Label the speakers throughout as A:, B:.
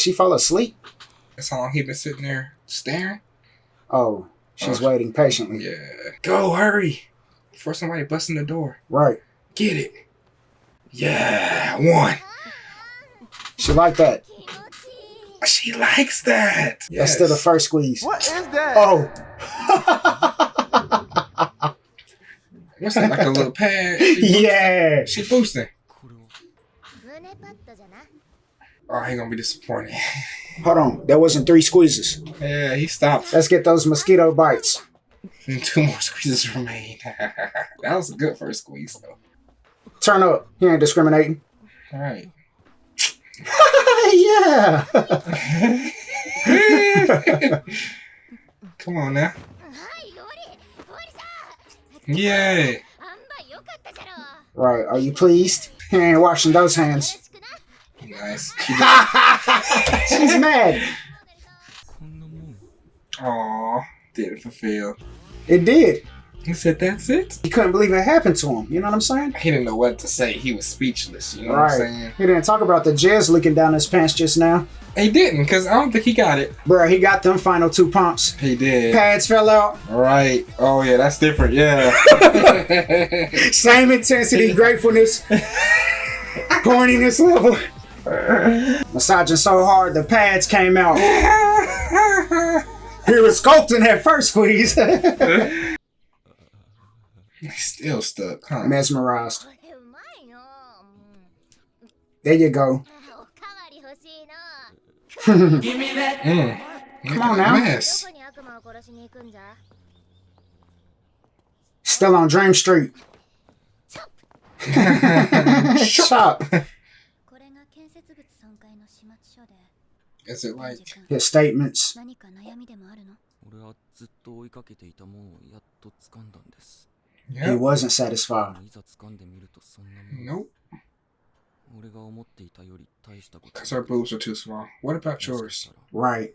A: she fall asleep?
B: That's how long he been sitting there staring?
A: Oh, she's waiting patiently.
B: Yeah. Go, hurry. Before somebody busts in the door.
A: Right.
B: Get it. Yeah, one.
A: She like that.
B: She likes that. Yes.
A: That's still the first squeeze.
C: What is that?
A: Oh.
B: What's that, like a little pad?
A: Yeah.
B: She boosting. Oh, he gonna be disappointed.
A: Hold on. That wasn't 3 squeezes.
B: Yeah, he stopped.
A: Let's get those mosquito bites.
B: And 2 more squeezes remain. That was a good first squeeze, though.
A: Turn up. He ain't discriminating.
B: All right.
A: Yeah.
B: Come on now. Yay.
A: Right. Are you pleased? He ain't washing those hands.
B: Nice.
A: She's mad.
B: Aw, didn't fulfill.
A: It did.
B: He said that's it?
A: He couldn't believe it happened to him. You know what I'm saying?
B: He didn't know what to say. He was speechless. You know what I'm saying?
A: He didn't talk about the jizz leaking down his pants just now.
B: He didn't, because I don't think he got it.
A: Bro, he got them final 2 pumps.
B: He did.
A: Pads fell out.
B: Right. Oh, yeah, that's different. Yeah.
A: Same intensity, gratefulness, horniness level. Massaging so hard, the pads came out. He was sculpting that first squeeze.
B: He's still stuck, huh?
A: Mesmerized. There you go.
C: Give me that.
A: Come on now.
B: Mess.
A: Still on Dream Street. Shop.
B: Is it like...
A: His statements. He wasn't satisfied.
B: Nope. Because her boobs are too small. What about yours?
A: Right.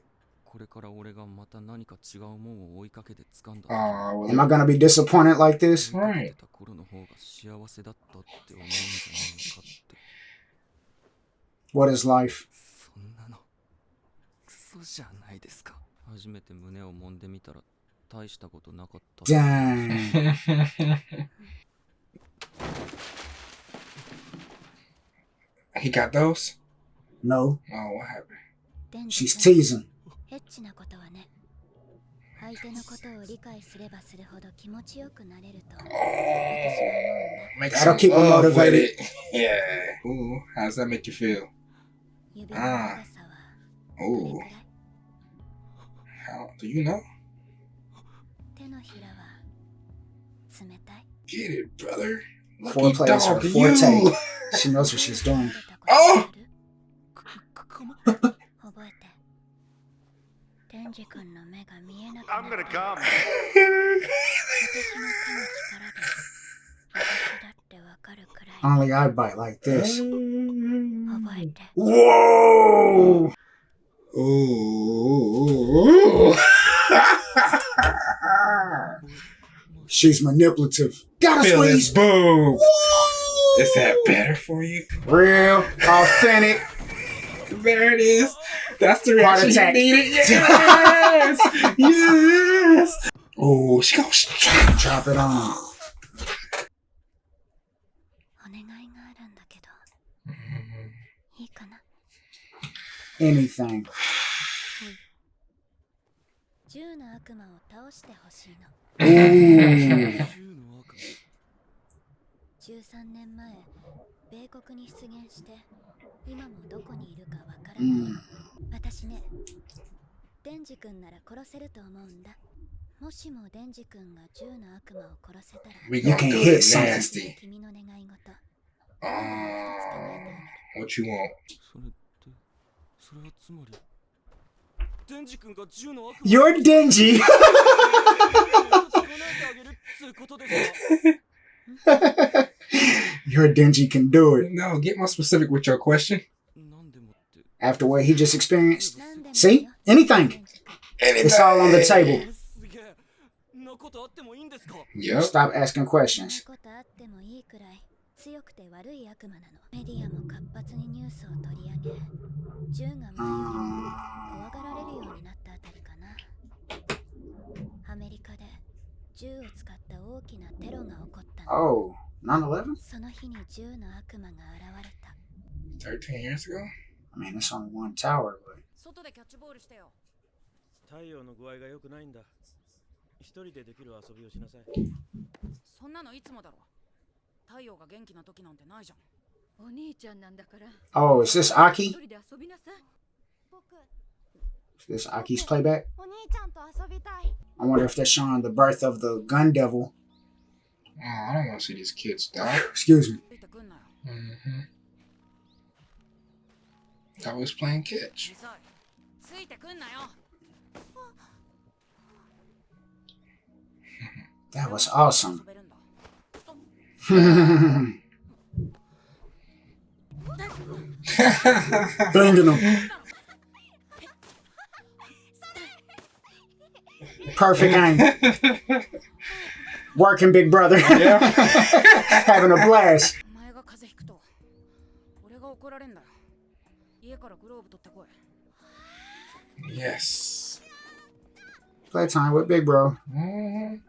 B: Oh,
A: Am I gonna be disappointed like this?
B: Right.
A: What is life? Dang.
B: He got those?
A: No.
B: Oh, what happened?
A: She's teasing. That'll keep him motivated.
B: Yeah. Ooh, how does that make you feel? Ah. Ooh. How do you know? Get it, brother.
A: Foreplay is her forte. She knows what she's doing.
B: Oh!
C: I'm gonna come.
A: Only I bite like this. Whoa!
B: Ooh.
A: She's manipulative. Gotta
B: Feel
A: squeeze.
B: this boob.
A: Woo!
B: Is that better for you?
A: Real, authentic.
B: There it is. That's the
A: Heart
B: reaction
A: attack.
B: you needed. Yes! Yes! Oh, she goes.
A: Drop it on. Anything. Ooh.
B: We
A: You
B: gonna
A: can
B: do
A: hit
B: it
A: something.
B: nasty. What you want?
A: You're dingy. Your dingy can do it.
B: No, get more specific with your question.
A: After what he just experienced. See? Anything.
B: Anything.
A: It's all on the table.
B: Yep.
A: Stop asking questions.
C: 強くて悪い悪魔なの。メディアも活発にニュースを取り上げ、銃が前よりも怖がられるようになったあたりかな。アメリカで銃を使った大きなテロが起こったの。
A: Oh, 9/11?
C: その日に銃の悪魔が現れた。
B: 13 years ago?
A: I mean, it's only one tower, but
D: 外でキャッチボールしてよ。
E: 太陽の具合が良くないんだ。一人でできる遊びをしなさい。
D: そんなのいつもだろ。太陽が元気な時なんてないじゃん。
F: お兄ちゃんなんだから。
A: oh, is this Aki?
F: 一人で遊びなさい。
C: 僕、
A: Is this Aki's playback?
C: お兄ちゃんと遊びたい。
A: I wonder if they're showing the birth of the gun devil.
B: Oh, I don't want to see these kids die.
A: Excuse me.
D: ついてくんなよ。
B: I was playing catch.
D: うるさい。ついてくんなよ。
A: That was awesome.
D: 遊べるんだ。
A: Banging him. Perfect aim. Working, big brother.
B: Yeah.
A: Having a blast.
D: お前が風邪ひくと俺が怒られんだよ。家からグローブ取ってこい。
B: Yes.
A: Playtime with big bro.
B: Mm-hmm.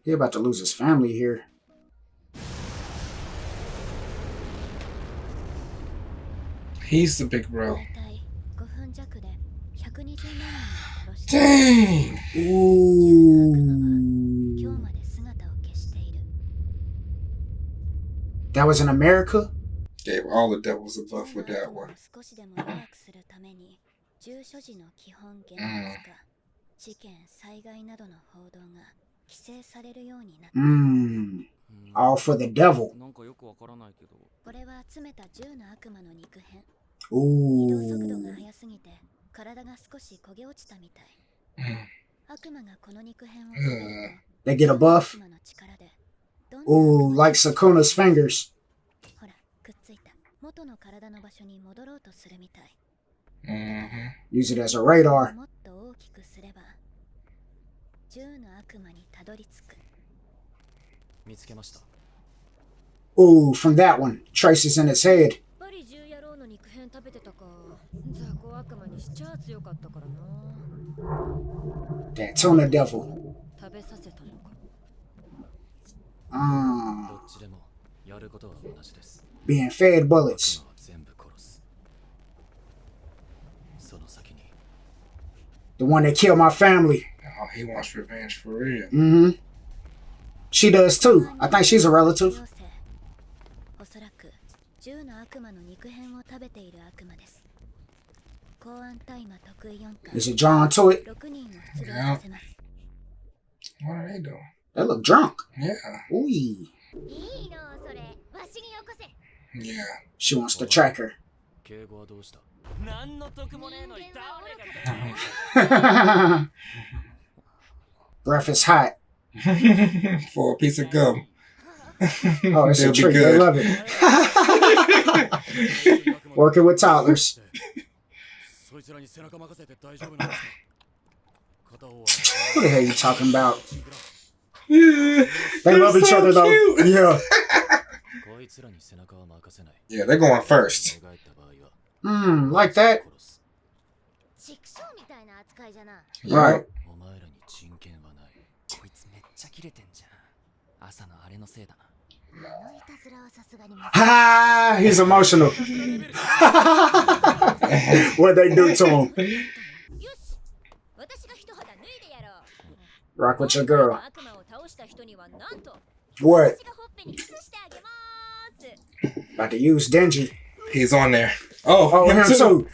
A: He about to lose his family here.
B: He's the big bro.
C: 大体5分弱で120万人を殺して
B: Dang.
A: Ooh.
C: 今日まで姿を消している。
A: That was in America?
B: Gave all the devils a buff with that one.
C: 少しでも弱くするために銃所持の基本原則化、事件災害などの報道が規制されるようになった。
A: All for the devil.
E: なんかよくわからないけど。
C: これは集めた銃の悪魔の肉片。移
A: Ooh.
C: 動速度が速すぎて体が少し焦げ落ちたみたい。 悪魔がこの肉片を食べる
A: They get a
C: と
A: buff?
C: 悪魔の力でどんな悪魔
A: Ooh, like Sakuna's fingers.
C: ほら、くっついた。元の体の場所に戻ろうとするみたい。
A: Use it as a radar.
C: もっと大きくすれば銃の悪魔にたどり着く。
E: 見つけました。
A: Ooh, from that one. Traces in its head.
F: やっぱり銃野郎の肉片食べてたか。雑魚悪魔にしちゃ強かったからな。
A: That tuna devil.
F: 食べさせたのか。
E: どっちでもやることは同じです。
A: Being fed
E: 悪
A: bullets.
E: 魔は全部殺す。その先に
A: The one that killed my family.
B: Oh, he wants revenge for real.
A: She does too. I think she's a relative.
C: おそらく銃の悪魔の肉片を食べている悪魔です。公安大麻特異4回
A: Is it drawn to it?
C: 6人を出動させます。
B: What are they doing?
A: They look drunk.
B: Yeah.
A: Ooh.
C: いいのそれ。わしによこせ。
B: Yeah.
A: She wants to track her.
E: 敬語はどうした？何の得もねえのに誰が
A: Breath is hot.
B: For a piece of gum.
A: Oh, it's a
B: They'll be
A: treat. They
B: good.
A: love it. Working with toddlers.
E: そいつらに背中任せて大丈夫なんですか？片方は
A: Who the hell you talking about?
B: Yeah.
A: They love each other though.
B: Cute.
A: Yeah.
E: こいつらに背中は任せない。
B: Yeah, they're going first.
E: 描いた場合は
A: Like that.
E: 殺す。
C: 畜生みたいな扱いじゃな。
A: Right.
E: お前らに人権はない。こいつめっちゃキレてんじゃん。朝のあれのせいだな。
C: あのいたずらはさすがにま
A: Ha! He's emotional. What they do to him?
C: よし、私が一肌脱いでやろう。
A: Rock with your girl.
C: 悪魔を倒した人にはなんと
A: What?
C: 私がほっぺにキスしてあげます。
A: About to use Denji.
B: He's on there. Oh,
A: Oh,
B: him
A: him
B: too.
A: too.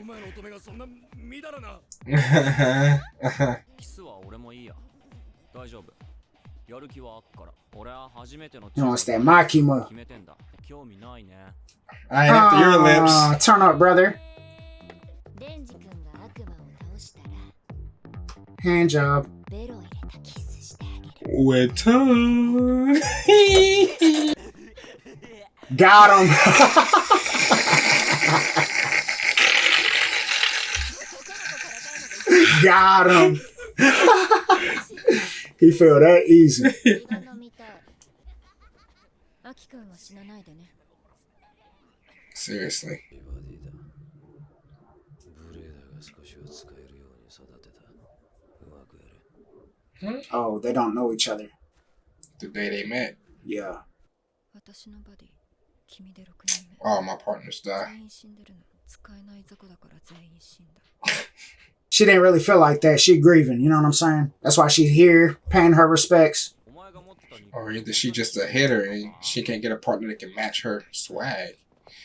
E: お前の乙女がそんな身だらな。キスは俺もいいや。大丈夫。やる気はあっから。俺は初めての
A: He wants that Makima.
E: 決めてんだ。興味ないね。
B: I ain't after your lips.
A: Turn up, brother.
C: デンジ君が悪魔を倒したら
A: Hand job.
C: ベロを入れたキスしてあげる。
B: With tongue.
A: Got him. Got him. He feel that easy.
C: 血が飲みたい。
F: アキ君は死なないでね。
B: Seriously.
A: Oh, they don't know each other.
B: The day they met.
A: Yeah.
F: 私のバディ、君で6人目。
B: All my partners die.
F: 全員死んでるの。使えない雑魚だから全員死んだ。
A: She didn't really feel like that. She grieving, you know what I'm saying? That's why she's here, paying her respects.
B: Or either she just a hitter and she can't get a partner that can match her swag.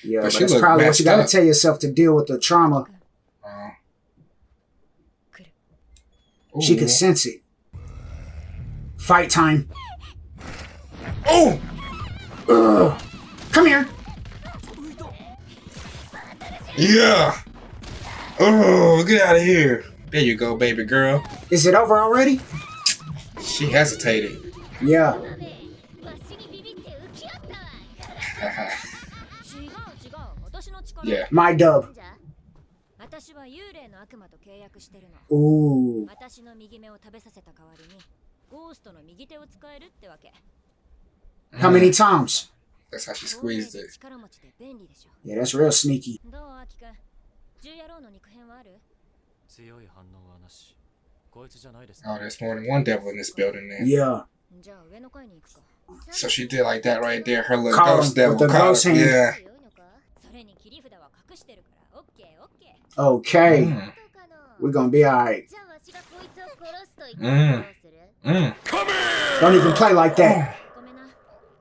A: Yeah,
B: But
A: but
B: she
A: that's
B: look
A: probably what
B: messed
A: you gotta
B: up.
A: tell yourself to deal with the trauma. She
B: Ooh.
A: could sense it. Fight time.
B: Oh!
A: Ugh. Come here.
B: Yeah! Oh, get out of here. There you go, baby girl.
A: Is it over already?
B: She hesitated.
A: Yeah.
F: 違う私の力。
B: Yeah.
A: My dub.
F: 私は幽霊の悪魔と契約してるの。
A: Ooh.
F: 私の右目を食べさせた代わりにゴーストの右手を使えるってわけ。
A: How many times?
B: That's how she squeezed it.
F: 力持ちで便利でしょ。
A: Yeah, that's real sneaky.
F: どうアキ君、銃野郎の肉片はある？
E: 強い反応はなし。こいつじゃないです。
B: Oh, there's more than one devil in this building then.
A: Yeah.
F: じゃあ上の階に行くか。
B: So she did like that right there. Her little
A: Caught
B: ghost
A: him
B: devil
A: with the
B: caught
A: ghost
B: him.
A: hand.
B: Yeah.
F: それに切り札は隠してるからオッケーオッケー。
A: Okay.
B: Mm.
A: We're gonna be alright.
C: じゃあわしがこいつを殺すと言ったらどうする？
B: Mm.
A: Don't even play like that.
F: ごめんな。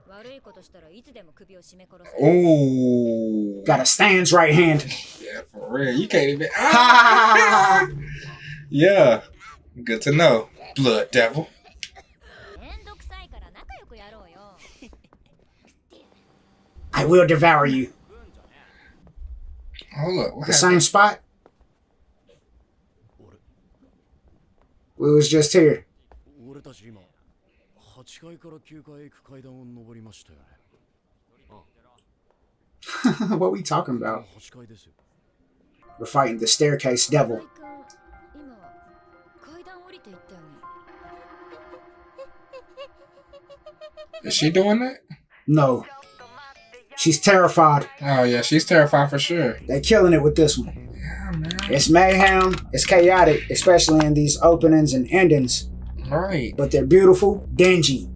F: 悪いことしたらいつでも首を絞め殺す。
B: Oh.
A: Got a stands right hand.
B: Yeah, for real. You can't even.
A: Ha!
B: Yeah. Good to know. Blood devil.
F: めんどくさいから仲良くやろうよ。
A: I will devour you.
B: Hold up. What
A: The same
B: happened?
A: spot? We was just here.
E: 俺たち今8階から9階へ行く階段を登りましたよね。
A: What we talking about?
E: 8階ですよ。
A: We're fighting the staircase devil.
F: 今階段降りていったよね。
B: Is she doing that?
A: No. She's terrified.
B: Oh, yeah. She's terrified for sure.
A: They're killing it with this one.
B: Yeah, man.
A: It's mayhem. It's chaotic, especially in these openings and endings.
B: Right.
A: But they're beautiful, dingy.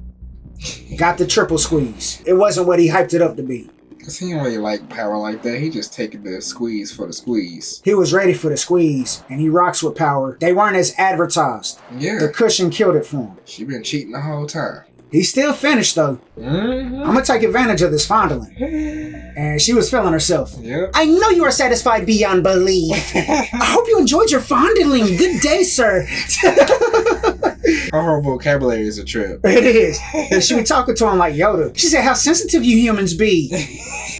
A: Got the triple squeeze. It wasn't what he hyped it up to be.
B: Because he didn't really like power like that. He just taking the squeeze for the squeeze.
A: He was ready for the squeeze, and he rocks with power. They weren't as advertised.
B: Yeah.
A: The cushion killed it for him.
B: She been cheating the whole time.
A: He's still finished, though.
B: Mm-hmm.
A: I'm gonna take advantage of this fondling. And she was feeling herself.
B: Yep.
A: I know you are satisfied beyond belief. I hope you enjoyed your fondling. Good day, sir.
B: Her whole vocabulary is a trip.
A: It is. And she was talking to him like Yoda. She said, how sensitive you humans be.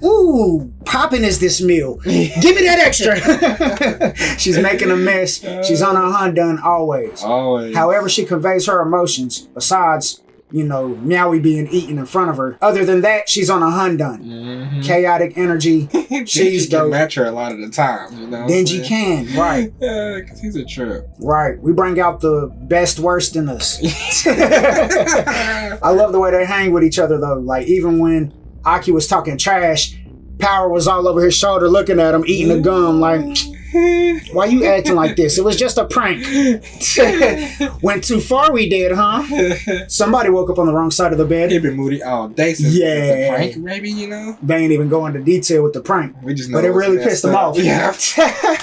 A: Ooh, popping is this meal. Give me that extra. She's making a mess. She's on her hunt done always.
B: Always.
A: However she conveys her emotions, besides, you know, Meowie being eaten in front of her. Other than that, she's on a hunt done.
B: Mm-hmm.
A: Chaotic energy. She's
B: can
A: dope.
B: match her a lot of the time, you know.
A: Denji can, right.
B: Yeah, because he's a trip.
A: Right. We bring out the best worst in us. I love the way they hang with each other, though. Like, even when Aki was talking trash, Power was all over his shoulder looking at him, eating the gum, like, why you acting like this? It was just a prank. Went too far, we did, huh? Somebody woke up on the wrong side of the bed.
B: He been moody all day since
A: Yeah.
B: the prank, maybe, you know?
A: They ain't even go into detail with the prank.
B: We just know
A: But it
B: was
A: really
B: messed
A: pissed them
B: up.
A: off.
B: Yeah.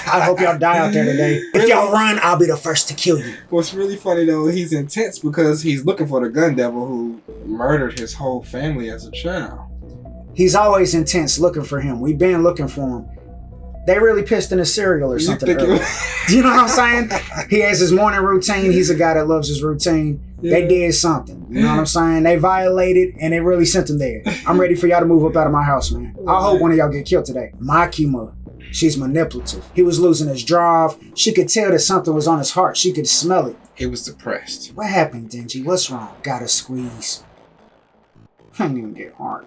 A: I hope y'all die out there today. If y'all run, I'll be the first to kill you.
B: What's really funny, though, he's intense because he's looking for the gun devil who murdered his whole family as a child.
A: He's always intense looking for him. We've been looking for him. They really pissed in his cereal or something.
B: think
A: You know what I'm saying? He has his morning routine. He's a guy that loves his routine.
B: Yeah.
A: They did something. You know what I'm saying? They violated and it really sent him there. I'm ready for y'all to move up out of my house, man. I hope one of y'all get killed today. Makima, she's manipulative. He was losing his drive. She could tell that something was on his heart. She could smell it.
B: He was depressed.
A: What happened, Denji? What's wrong? Gotta squeeze. I ain't even get hard.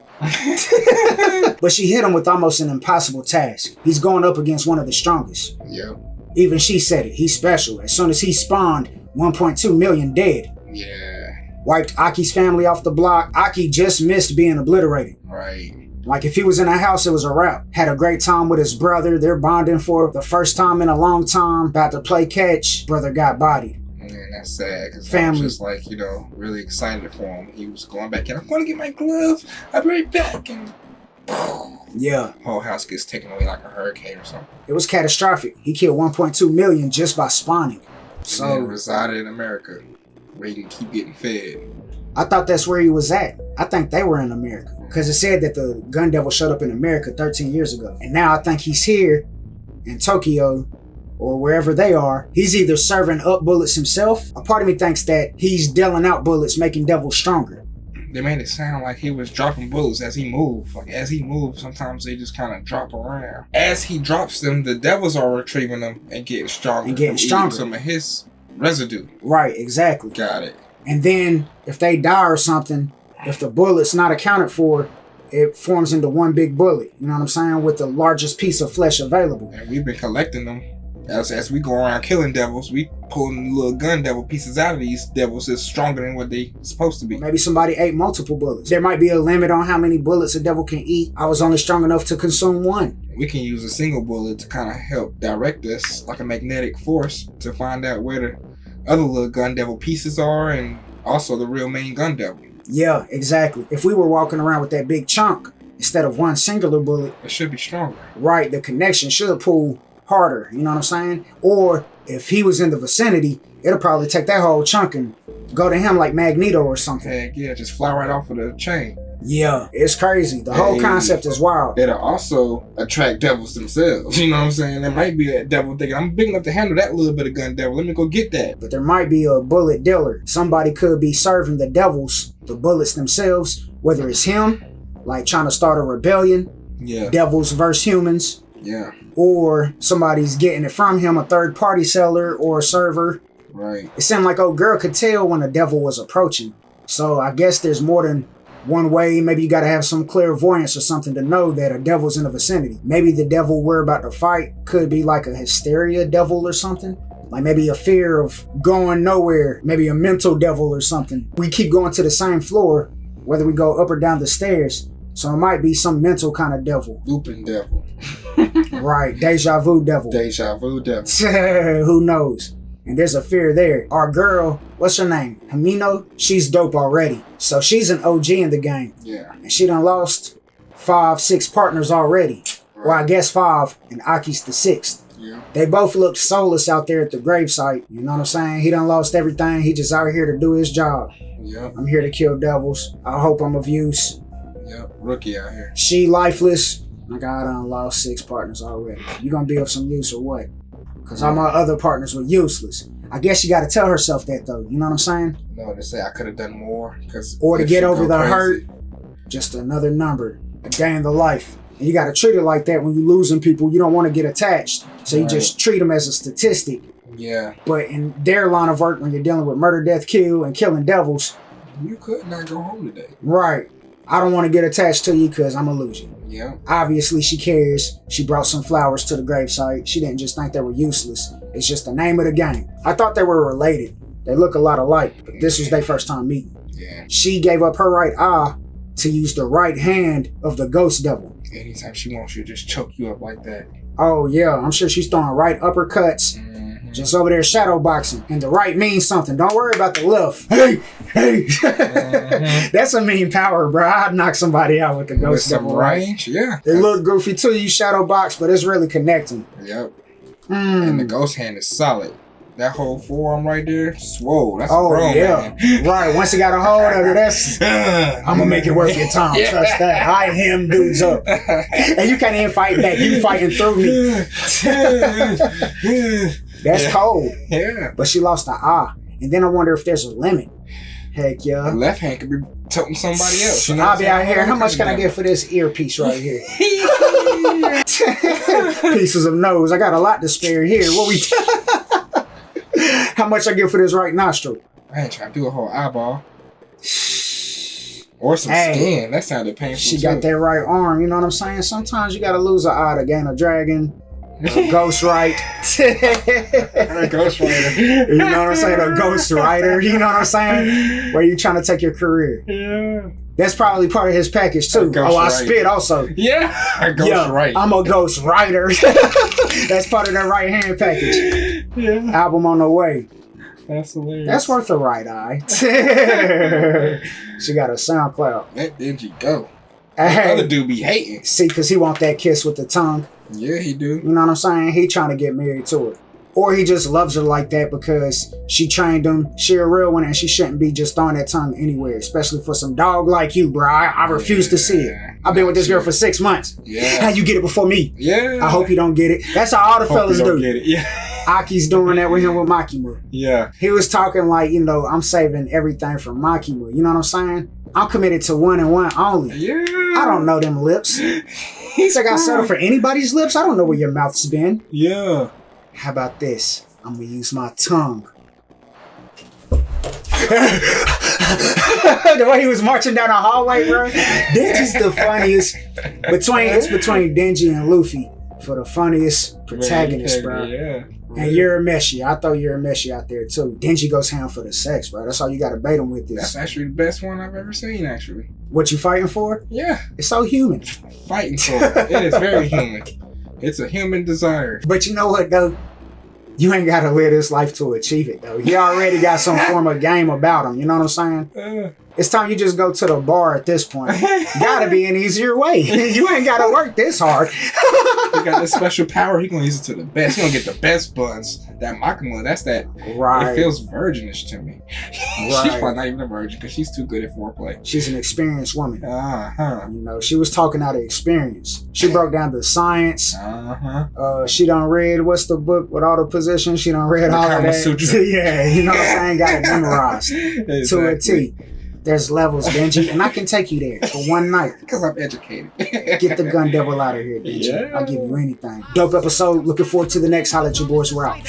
A: But she hit him with almost an impossible task. He's going up against one of the strongest.
B: Yep.
A: Even she said it. He's special. As soon as he spawned, 1.2 million dead.
B: Yeah.
A: wiped Aki's family off the block. Aki just missed being obliterated.
B: Right.
A: Like if he was in the house, it was a wrap. Had a great time with his brother. They're bonding for the first time in a long time. About to play catch. Brother got bodied.
B: And that's sad because I
A: Family.
B: was just like, really excited for him. He was going back in. I'm going to get my glove. I'll be right back. And
A: Yeah.
B: whole house gets taken away like a hurricane or something.
A: It was catastrophic. He killed 1.2 million just by spawning.
B: So
A: So
B: resided in America where he can keep getting fed.
A: I thought that's where he was at. I think they were in America. Because it said that the gun devil showed up in America 13 years ago. And now I think he's here in Tokyo or wherever they are. He's either serving up bullets himself. A part of me thinks that he's dealing out bullets, making devils stronger.
B: They made it sound like he was dropping bullets as he moved. Like as he moved, sometimes they just kind of drop around. As he drops them, the devils are retrieving them and getting stronger.
A: And getting
B: from eating
A: stronger.
B: some of his residue.
A: Right, exactly.
B: Got it.
A: And then if they die or something, if the bullet's not accounted for, it forms into one big bullet. You know what I'm saying? With the largest piece of flesh available.
B: And we've been collecting them. As we go around killing devils, we pulling little gun devil pieces out of these devils that's stronger than what they supposed to be.
A: Maybe somebody ate multiple bullets. There might be a limit on how many bullets a devil can eat. I was only strong enough to consume one.
B: We can use a single bullet to kind of help direct us like a magnetic force to find out where the other little gun devil pieces are and also the real main gun devil.
A: Yeah, exactly. If we were walking around with that big chunk instead of one singular bullet,
B: It should be stronger.
A: right, the connection should pull harder. You know what I'm saying? Or if he was in the vicinity, it'll probably take that whole chunk and go to him like Magneto or something.
B: Heck yeah, just fly right off of the chain.
A: Yeah, it's crazy. The whole
B: Hey.
A: concept is wild.
B: It'll also attract devils themselves. You know what I'm saying? There might be a devil thinking, I'm big enough to handle that little bit of gun devil. Let me go get that.
A: But there might be a bullet dealer. Somebody could be serving the devils, the bullets themselves, whether it's him, like trying to start a rebellion,
B: Yeah.
A: devils versus humans,
B: Yeah.
A: or somebody's getting it from him, a third party seller or a server.
B: Right.
A: It seemed like old girl could tell when a devil was approaching. So I guess there's more than one way. Maybe you got to have some clairvoyance or something to know that a devil's in the vicinity. Maybe the devil we're about to fight could be like a hysteria devil or something. Like maybe a fear of going nowhere. Maybe a mental devil or something. We keep going to the same floor, whether we go up or down the stairs. So it might be some mental kind of devil.
B: Looping devil.
A: Right, deja vu devil.
B: Deja vu devil.
A: Who knows? And there's a fear there. Our girl, what's her name? Hamino? She's dope already. So she's an OG in the game.
B: Yeah.
A: And she done lost 5-6 partners already. Well, I guess 5, and Aki's the 6th.
B: Yeah.
A: They both looked soulless out there at the gravesite. You know what I'm saying? He done lost everything. He just out here to do his job.
B: Yep.
A: I'm here to kill devils. I hope I'm of use.
B: Yep. Rookie out here.
A: She lifeless. Like I done lost 6 partners already. You gonna be of some use or what? Because all my other partners were useless. I guess she got to tell herself that though. You know what I'm saying?
B: No, to say I could have done more.
A: Or to
B: if
A: get
B: she
A: over
B: go
A: the
B: crazy-
A: hurt. Just another number. A day in the life. And you got to treat it like that when you losing people. You don't want to get attached. So you
B: Right.
A: just treat them as a statistic.
B: Yeah.
A: But in their line of work, when you're dealing with murder, death, kill, and killing devils,
B: You could not go home today.
A: right. I don't want to get attached to you because I'm going to lose you.
B: Yeah.
A: Obviously, she cares. She brought some flowers to the gravesite. She didn't just think they were useless. It's just the name of the game. I thought they were related. They look a lot alike, but this was their first time meeting.
B: Yeah.
A: She gave up her right eye to use the right hand of the ghost devil.
B: Anytime she wants, she'll just choke you up like that.
A: Oh yeah, I'm sure she's throwing right uppercuts.
B: Mm-hmm.
A: Just over there shadow boxing. And the right means something. Don't worry about the left. Hey, hey.
B: Mm-hmm.
A: That's a mean power, bro. I'd knock somebody out with the
B: With
A: ghost
B: some
A: devil right.
B: range, yeah.
A: It look goofy too, you shadow box, but it's really connecting.
B: Yep. And the ghost hand is solid. That whole forearm right there, swole. That's a
A: Oh
B: grown
A: yeah,
B: man.
A: right. Once you got a hold of it, that's I'm gonna make it worth your time.
B: Yeah.
A: Trust that. I him dudes up, and you can't even fight back. You fighting through me. That's
B: Yeah.
A: cold.
B: Yeah.
A: But she lost the eye, and then I wonder if there's a limit. Heck
B: The
A: yeah.
B: left hand could be toting somebody else. You know
A: I'll
B: what
A: be
B: I'm
A: out
B: saying?
A: here. How much can I get for this earpiece right here? Pieces of nose. I got a lot to spare here. What we? How much I get for this right nostril?
B: I ain't trying to do a whole eyeball. Or some
A: Hey.
B: skin. That sounded painful.
A: She
B: too.
A: got that right arm. You know what I'm saying? Sometimes you gotta lose an eye to gain a dragon. A ghost right.
B: Ghost Rider.
A: You know what I'm saying? A Ghost Rider. You know what I'm saying? Where you trying to take your career.
B: Yeah.
A: That's probably part of his package too.
B: Ghost
A: I
B: Rider.
A: spit also.
B: Yeah. Ghost Rider.
A: I'm a Ghost Rider. That's part of that right hand package.
B: Yeah.
A: Album on the way.
B: That's hilarious.
A: That's worth a right eye. She got a SoundCloud.
B: Let Denji go.
A: Hey,
B: The other dude be hating.
A: see, because he want that kiss with the tongue.
B: Yeah, he do.
A: You know what I'm saying? He trying to get married to her. Or he just loves her like that because she trained him. She a real one and she shouldn't be just throwing that tongue anywhere, especially for some dog like you, bro. I refuse to see it. I've been with this girl for 6 months.
B: Yeah.
A: How you get it before me?
B: Yeah.
A: I hope you don't get it. That's how all the
B: Hope
A: fellas
B: you don't
A: do.
B: get it. Yeah.
A: Aki's doing that with him with Makima.
B: Yeah.
A: He was talking like, you know, I'm saving everything for Makima. You know what I'm saying? I'm committed to one and one only.
B: Yeah.
A: I don't know them lips. He's like, I settle for anybody's lips. I don't know where your mouth's been.
B: Yeah.
A: How about this? I'm gonna use my tongue. The way he was marching down the hallway, bro. Denji's the funniest. Between Denji and Luffy for the funniest protagonist, bro.
B: Yeah.
A: And Urameshi. I throw Urameshi out there too. Denji goes ham for the sex, bro. That's all you gotta bait him with
B: That's
A: this.
B: actually the best one I've ever seen, actually.
A: What you fighting for?
B: Yeah.
A: It's so human.
B: Fighting for it. It is very human. It's a human desire.
A: But you know what though? You ain't gotta live this life to achieve it though. He already got some form of game about him. You know what I'm saying? It's time you just go to the bar at this point. Gotta be an easier way. You ain't gotta work this hard.
B: He got this special power. He gonna use it to the best. He gonna get the best buns. That Makima, that's that.
A: Right.
B: It feels virginish to me. She's
A: Right.
B: probably not even a virgin because she's too good at foreplay.
A: She's an experienced woman.
B: Uh-huh.
A: You know, she was talking out of experience. She broke down the science.
B: Uh-huh.
A: She done read, what's the book with all the positions? She done read
B: The
A: all of
B: Kama
A: that.
B: Sutra.
A: Yeah, you know what I'm saying? Got it memorized to a T. There's levels, Denji, and I can take you there for one night.
B: Because I'm educated.
A: Get the gun devil out of here, Denji.
B: Yeah.
A: I'll give you anything. Dope episode. Looking forward to the next. Holla at your boys. We're out.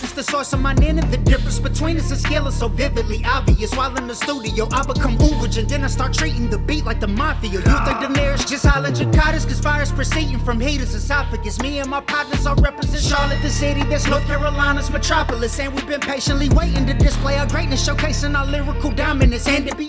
G: It's the source of my name, and the difference between us is scale is so vividly obvious. While in the studio, I become Uberage, and then I start treating the beat like the mafia. You think Daenerys just holla Jakartas, cause fire's proceeding from Heatah's esophagus. Me and my partners all represent Charlotte, the city that's North Carolina's metropolis. And we've been patiently waiting to display our greatness, showcasing our lyrical dominance. And to be